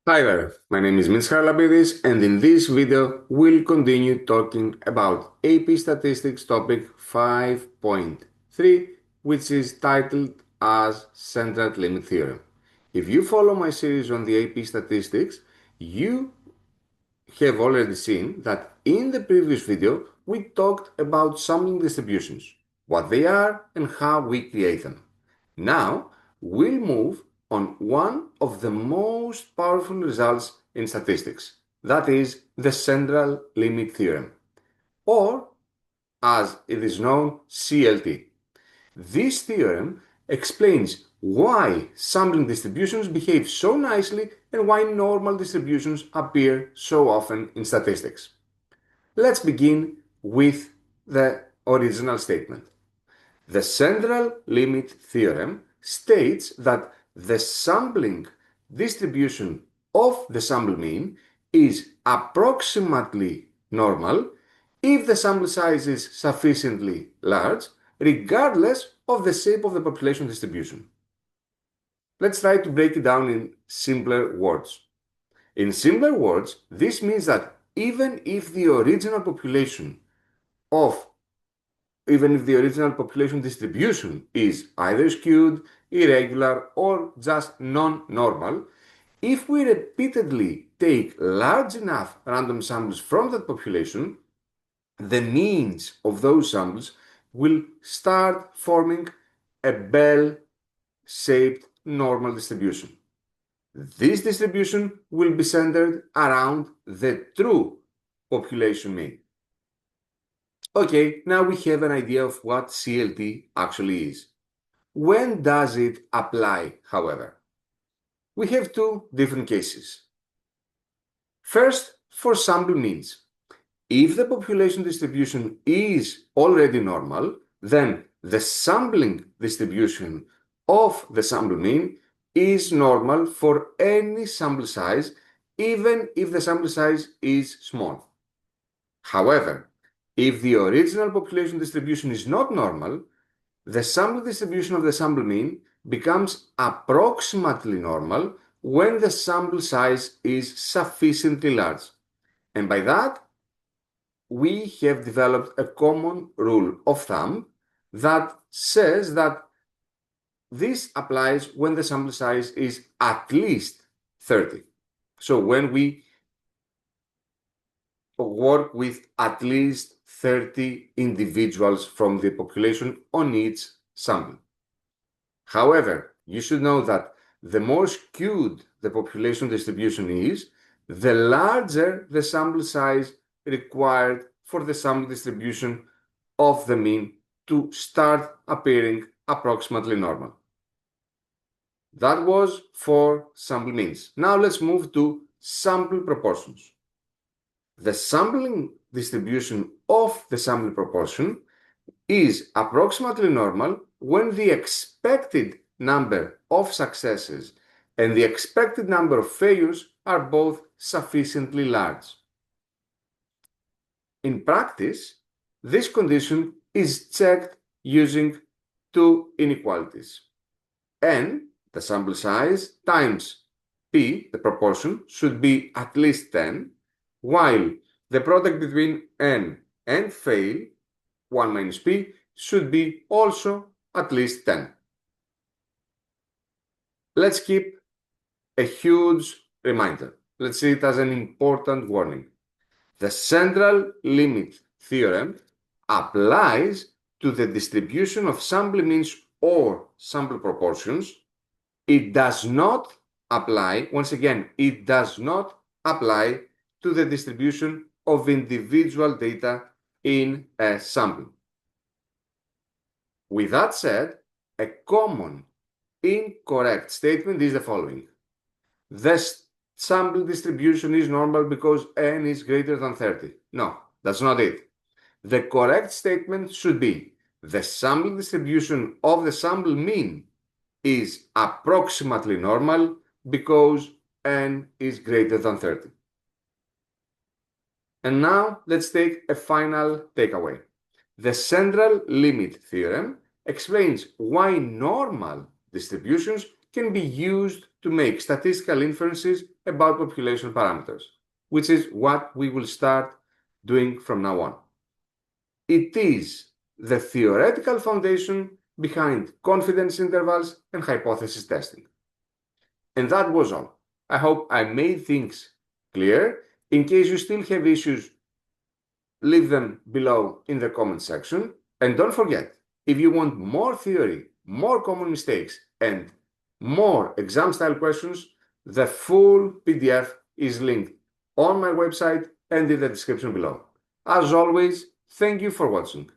Hi there, my name is Mitch Harlapidis, and in this video we'll continue talking about AP Statistics topic 5.3, which is titled as Central Limit Theorem. If you follow my series on the AP Statistics, you have already seen that in the previous video we talked about sampling distributions, what they are and how we create them. Now we'll move on one of the most powerful results in statistics, that is the Central Limit Theorem, or as it is known, CLT. This theorem explains why sampling distributions behave so nicely and why normal distributions appear so often in statistics. Let's begin with the original statement. The Central Limit Theorem states that the sampling distribution of the sample mean is approximately normal if the sample size is sufficiently large, regardless of the shape of the population distribution. Let's try to break it down in simpler words. In simpler words, this means that even if the original population distribution is either skewed, irregular, or just non-normal, if we repeatedly take large enough random samples from that population, the means of those samples will start forming a bell-shaped normal distribution. This distribution will be centered around the true population mean. Okay, now we have an idea of what CLT actually is. When does it apply, however? We have two different cases. First, for sample means. If the population distribution is already normal, then the sampling distribution of the sample mean is normal for any sample size, even if the sample size is small. However, if the original population distribution is not normal, the sample distribution of the sample mean becomes approximately normal when the sample size is sufficiently large. And by that, we have developed a common rule of thumb that says that this applies when the sample size is at least 30. So when we work with at least 30 individuals from the population on each sample. However, you should know that the more skewed the population distribution is, the larger the sample size required for the sample distribution of the mean to start appearing approximately normal. That was for sample means. Now let's move to sample proportions. The sampling distribution of the sample proportion is approximately normal when the expected number of successes and the expected number of failures are both sufficiently large. In practice, this condition is checked using two inequalities. N, the sample size, times P, the proportion, should be at least 10, while the product between N and fail, 1 minus P, should be also at least 10. Let's keep a huge reminder. Let's see it as an important warning. The Central Limit Theorem applies to the distribution of sample means or sample proportions. It does not apply, once again, it does not apply to the distribution of individual data in a sample. With that said, a common incorrect statement is the following. The sample distribution is normal because n is greater than 30. No, that's not it. The correct statement should be the sample distribution of the sample mean is approximately normal because n is greater than 30. And now let's take a final takeaway. The Central Limit Theorem explains why normal distributions can be used to make statistical inferences about population parameters, which is what we will start doing from now on. It is the theoretical foundation behind confidence intervals and hypothesis testing. And that was all. I hope I made things clear. In case you still have issues, leave them below in the comment section. And don't forget, if you want more theory, more common mistakes, and more exam-style questions, the full PDF is linked on my website and in the description below. As always, thank you for watching.